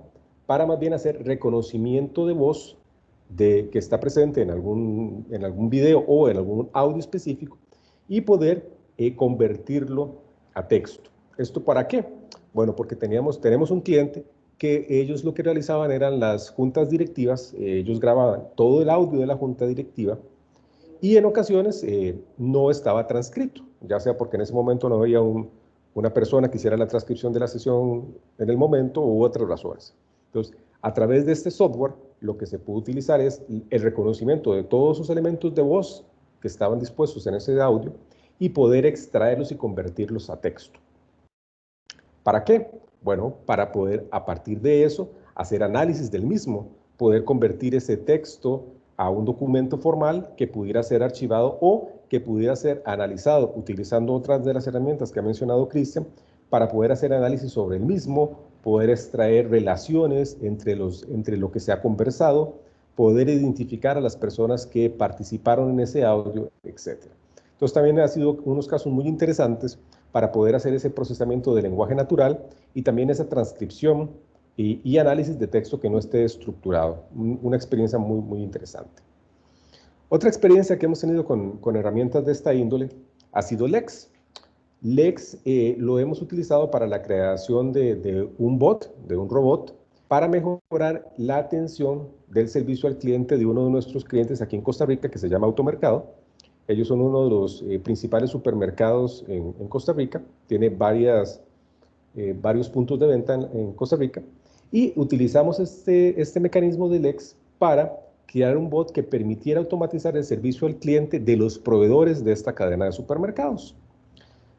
para más bien hacer reconocimiento de voz que está presente en algún video o en algún audio específico y poder convertirlo a texto. ¿Esto para qué? Bueno, porque tenemos un cliente que ellos lo que realizaban eran las juntas directivas, ellos grababan todo el audio de la junta directiva y en ocasiones no estaba transcrito, ya sea porque en ese momento no había una persona que hiciera la transcripción de la sesión en el momento u otras razones. Entonces, a través de este software, lo que se puede utilizar es el reconocimiento de todos esos elementos de voz que estaban dispuestos en ese audio y poder extraerlos y convertirlos a texto. ¿Para qué? Bueno, para poder a partir de eso hacer análisis del mismo, poder convertir ese texto a un documento formal que pudiera ser archivado o que pudiera ser analizado utilizando otras de las herramientas que ha mencionado Cristian para poder hacer análisis sobre el mismo, poder extraer relaciones entre lo que se ha conversado, poder identificar a las personas que participaron en ese audio, etc. Entonces también ha sido unos casos muy interesantes para poder hacer ese procesamiento de lenguaje natural y también esa transcripción y análisis de texto que no esté estructurado. Una experiencia muy, muy interesante. Otra experiencia que hemos tenido con herramientas de esta índole ha sido Lex. Lex lo hemos utilizado para la creación de un bot, de un robot, para mejorar la atención del servicio al cliente de uno de nuestros clientes aquí en Costa Rica, que se llama Automercado. Ellos son uno de los principales supermercados en Costa Rica, tiene varios puntos de venta en Costa Rica, y utilizamos este mecanismo de Lex para crear un bot que permitiera automatizar el servicio al cliente de los proveedores de esta cadena de supermercados.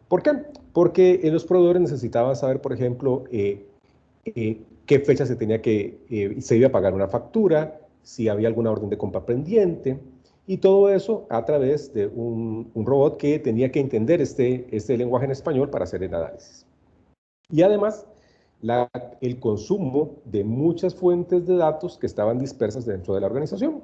¿Por qué? Porque los proveedores necesitaban saber, por ejemplo, qué fecha se iba a pagar una factura, si había alguna orden de compra pendiente, y todo eso a través de un robot que tenía que entender este lenguaje en español para hacer el análisis. Y además, el consumo de muchas fuentes de datos que estaban dispersas dentro de la organización.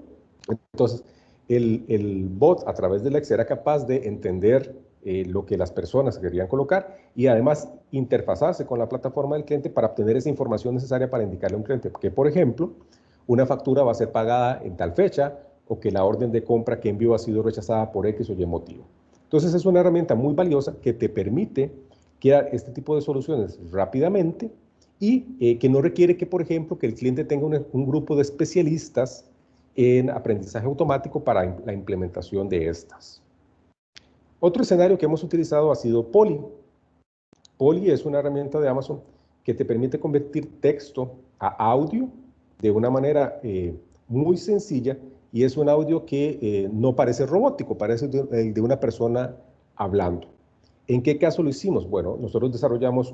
Entonces, el bot a través de Lex era capaz de entender lo que las personas querían colocar y además interfazarse con la plataforma del cliente para obtener esa información necesaria para indicarle a un cliente que, por ejemplo, una factura va a ser pagada en tal fecha o que la orden de compra que envió ha sido rechazada por X o Y motivo. Entonces, es una herramienta muy valiosa que te permite crear este tipo de soluciones rápidamente y que no requiere que, por ejemplo, que el cliente tenga un grupo de especialistas en aprendizaje automático para la implementación de estas. Otro escenario que hemos utilizado ha sido Poly. Poly es una herramienta de Amazon que te permite convertir texto a audio de una manera muy sencilla y es un audio que no parece robótico, parece el de una persona hablando. ¿En qué caso lo hicimos? Bueno, nosotros desarrollamos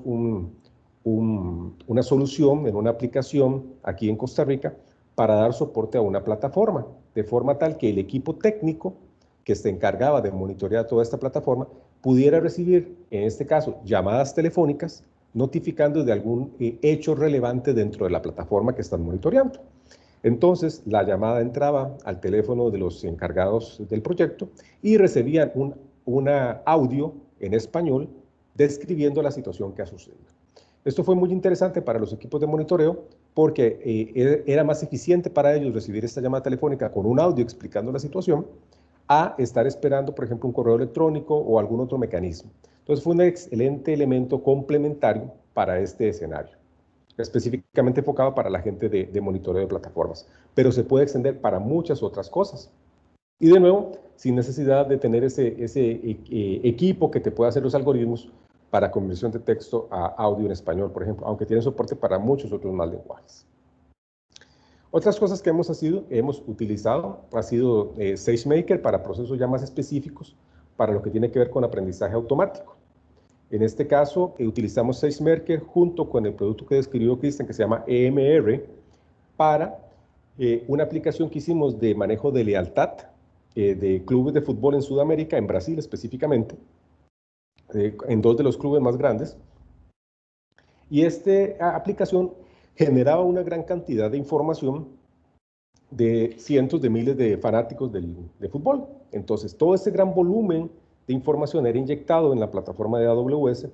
una solución en una aplicación aquí en Costa Rica para dar soporte a una plataforma, de forma tal que el equipo técnico que se encargaba de monitorear toda esta plataforma pudiera recibir, en este caso, llamadas telefónicas notificando de algún hecho relevante dentro de la plataforma que están monitoreando. Entonces, la llamada entraba al teléfono de los encargados del proyecto y recibían un audio en español describiendo la situación que ha sucedido. Esto fue muy interesante para los equipos de monitoreo porque era más eficiente para ellos recibir esta llamada telefónica con un audio explicando la situación a estar esperando, por ejemplo, un correo electrónico o algún otro mecanismo. Entonces fue un excelente elemento complementario para este escenario, específicamente enfocado para la gente de monitoreo de plataformas, pero se puede extender para muchas otras cosas. Y de nuevo, sin necesidad de tener ese equipo que te pueda hacer los algoritmos para conversión de texto a audio en español, por ejemplo, aunque tiene soporte para muchos otros más lenguajes. Otras cosas que hemos utilizado ha sido SageMaker para procesos ya más específicos para lo que tiene que ver con aprendizaje automático. En este caso, utilizamos SageMaker junto con el producto que describió Cristian, que se llama EMR, para una aplicación que hicimos de manejo de lealtad de clubes de fútbol en Sudamérica, en Brasil específicamente, en 2 de los clubes más grandes. Y esta aplicación generaba una gran cantidad de información de cientos de miles de fanáticos de fútbol. Entonces, todo ese gran volumen de información era inyectado en la plataforma de AWS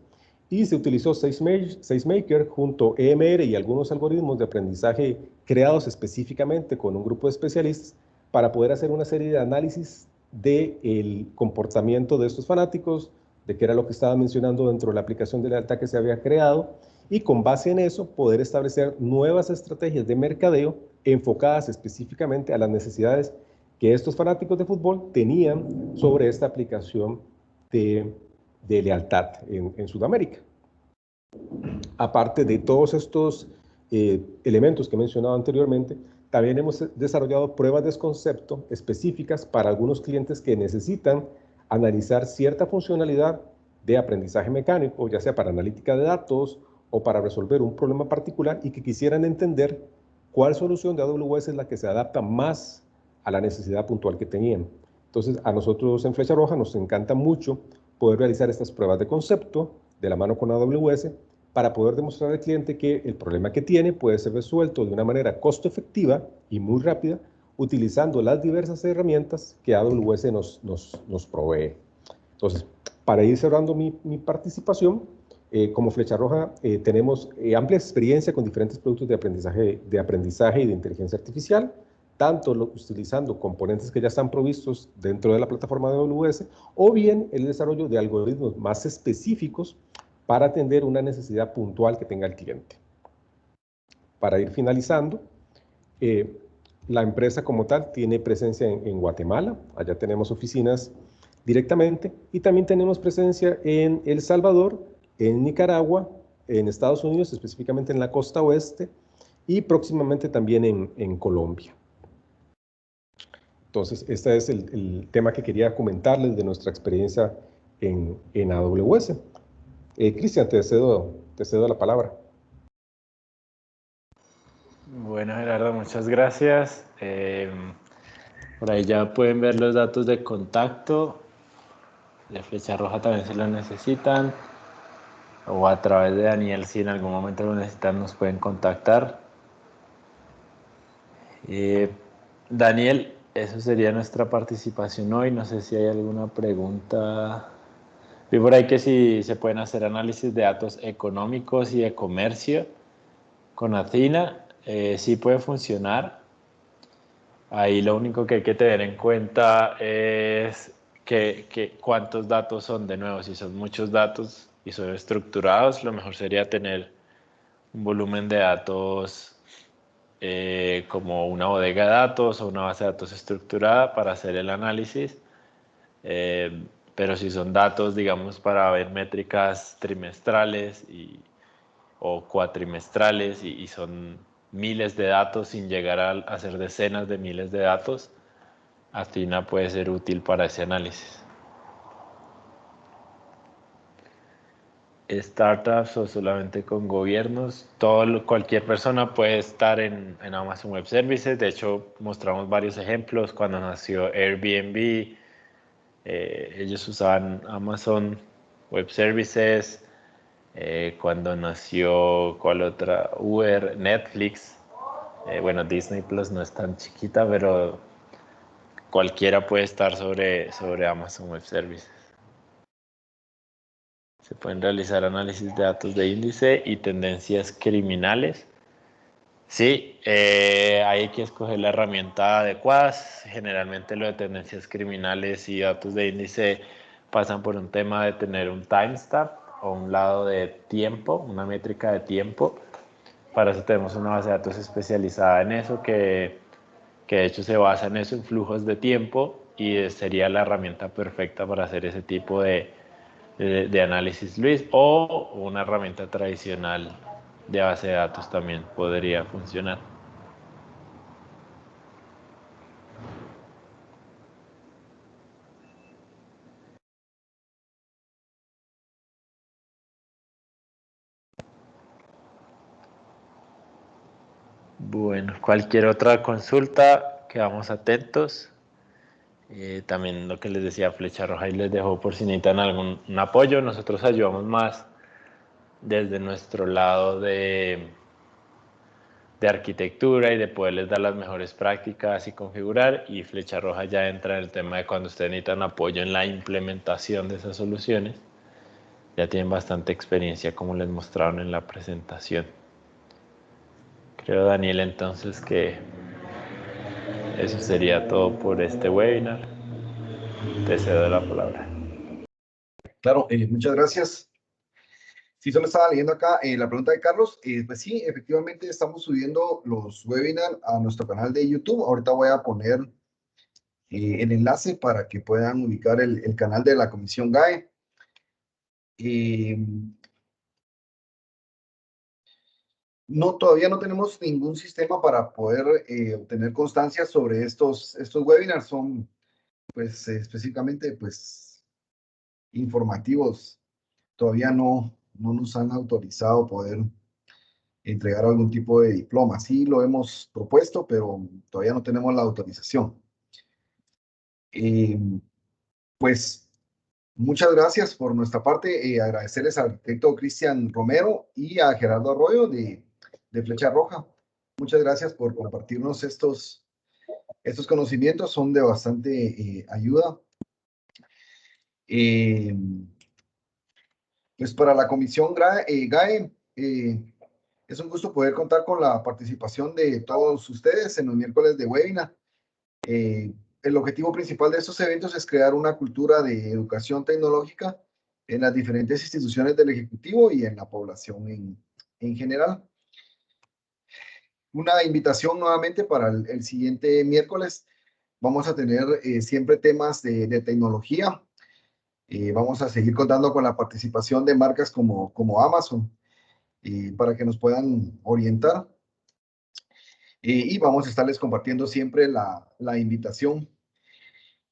y se utilizó SageMaker junto a EMR y algunos algoritmos de aprendizaje creados específicamente con un grupo de especialistas para poder hacer una serie de análisis del comportamiento de estos fanáticos, de qué era lo que estaba mencionando dentro de la aplicación de lealtad que se había creado, y con base en eso poder establecer nuevas estrategias de mercadeo enfocadas específicamente a las necesidades que estos fanáticos de fútbol tenían sobre esta aplicación de lealtad en Sudamérica. Aparte de todos estos elementos que he mencionado anteriormente, también hemos desarrollado pruebas de concepto específicas para algunos clientes que necesitan analizar cierta funcionalidad de aprendizaje mecánico, ya sea para analítica de datos o para resolver un problema particular y que quisieran entender cuál solución de AWS es la que se adapta más a la necesidad puntual que tenían. Entonces, a nosotros en Flecha Roja nos encanta mucho poder realizar estas pruebas de concepto de la mano con AWS para poder demostrar al cliente que el problema que tiene puede ser resuelto de una manera costo efectiva y muy rápida utilizando las diversas herramientas que AWS nos provee. Entonces, para ir cerrando mi participación, como Flecha Roja tenemos amplia experiencia con diferentes productos de aprendizaje y de inteligencia artificial, tanto utilizando componentes que ya están provistos dentro de la plataforma de AWS, o bien el desarrollo de algoritmos más específicos para atender una necesidad puntual que tenga el cliente. Para ir finalizando, la empresa como tal tiene presencia en Guatemala, allá tenemos oficinas directamente, y también tenemos presencia en El Salvador, en Nicaragua, en Estados Unidos, específicamente en la costa oeste, y próximamente también en Colombia. Entonces, este es el tema que quería comentarles de nuestra experiencia en AWS. Cristian, te cedo la palabra. Bueno, Gerardo, muchas gracias. Por ahí ya pueden ver los datos de contacto. De Flecha Roja también si lo necesitan. O a través de Daniel, si en algún momento lo necesitan, nos pueden contactar. Daniel, eso sería nuestra participación hoy. No sé si hay alguna pregunta. Vi por ahí que si se pueden hacer análisis de datos económicos y de comercio con Athena, sí puede funcionar. Ahí lo único que hay que tener en cuenta es que cuántos datos son. De nuevo, si son muchos datos y son estructurados, lo mejor sería tener un volumen de datos como una bodega de datos o una base de datos estructurada para hacer el análisis. Pero si son datos, digamos, para ver métricas trimestrales o cuatrimestrales y son miles de datos sin llegar a hacer decenas de miles de datos, Athena puede ser útil para ese análisis. Startups o solamente con gobiernos, cualquier persona puede estar en Amazon Web Services. De hecho, mostramos varios ejemplos. Cuando nació Airbnb, ellos usaban Amazon Web Services. Cuando nació, ¿cuál otra? Uber, Netflix. Bueno, Disney Plus no es tan chiquita, pero cualquiera puede estar sobre Amazon Web Services. Se pueden realizar análisis de datos de índice y tendencias criminales. Sí, hay que escoger la herramienta adecuada. Generalmente lo de tendencias criminales y datos de índice pasan por un tema de tener un timestamp o un lado de tiempo, una métrica de tiempo. Para eso tenemos una base de datos especializada en eso que de hecho se basa en eso, en flujos de tiempo, y sería la herramienta perfecta para hacer ese tipo de análisis, Luis, o una herramienta tradicional de base de datos también podría funcionar. Bueno, cualquier otra consulta, quedamos atentos. También lo que les decía, Flecha Roja, y les dejo por si necesitan algún apoyo. Nosotros ayudamos más desde nuestro lado de arquitectura y de poderles dar las mejores prácticas y configurar, y Flecha Roja ya entra en el tema de cuando ustedes necesitan apoyo en la implementación de esas soluciones. Ya tienen bastante experiencia, como les mostraron en la presentación. Creo, Daniel, entonces que eso sería todo por este webinar. Te cedo la palabra. Claro, muchas gracias. Sí, solo estaba leyendo acá la pregunta de Carlos. Pues sí, efectivamente estamos subiendo los webinars a nuestro canal de YouTube. Ahorita voy a poner el enlace para que puedan ubicar el canal de la Comisión GAE. No, todavía no tenemos ningún sistema para poder obtener constancia sobre estos webinars. Son, pues, específicamente, pues, informativos. Todavía no nos han autorizado poder entregar algún tipo de diploma. Sí lo hemos propuesto, pero todavía no tenemos la autorización. Pues muchas gracias por nuestra parte. Agradecerles al arquitecto Cristian Romero y a Gerardo Arroyo de Flecha Roja. Muchas gracias por compartirnos estos conocimientos. Son de bastante ayuda. Pues para la Comisión GAE, es un gusto poder contar con la participación de todos ustedes en los miércoles de webinar. El objetivo principal de estos eventos es crear una cultura de educación tecnológica en las diferentes instituciones del Ejecutivo y en la población en general. Una invitación nuevamente para el siguiente miércoles. Vamos a tener siempre temas de tecnología. Vamos a seguir contando con la participación de marcas como Amazon para que nos puedan orientar. Y vamos a estarles compartiendo siempre la invitación.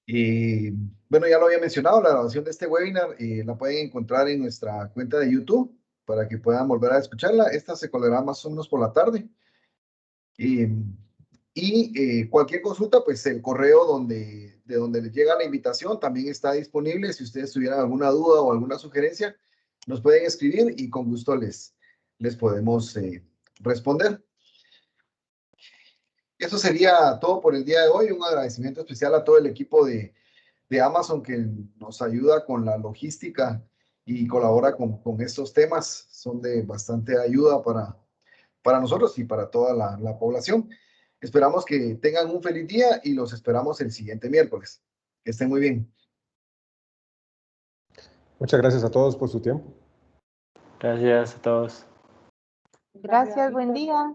Bueno, ya lo había mencionado, la grabación de este webinar la pueden encontrar en nuestra cuenta de YouTube para que puedan volver a escucharla. Esta se colgará más o menos por la tarde. Cualquier consulta, pues el correo de donde les llega la invitación también está disponible. Si ustedes tuvieran alguna duda o alguna sugerencia, nos pueden escribir y con gusto les podemos responder. Eso sería todo por el día de hoy. Un agradecimiento especial a todo el equipo de Amazon que nos ayuda con la logística y colabora con estos temas. Son de bastante ayuda para nosotros y para toda la población. Esperamos que tengan un feliz día y los esperamos el siguiente miércoles. Que estén muy bien. Muchas gracias a todos por su tiempo. Gracias a todos. Gracias, buen día.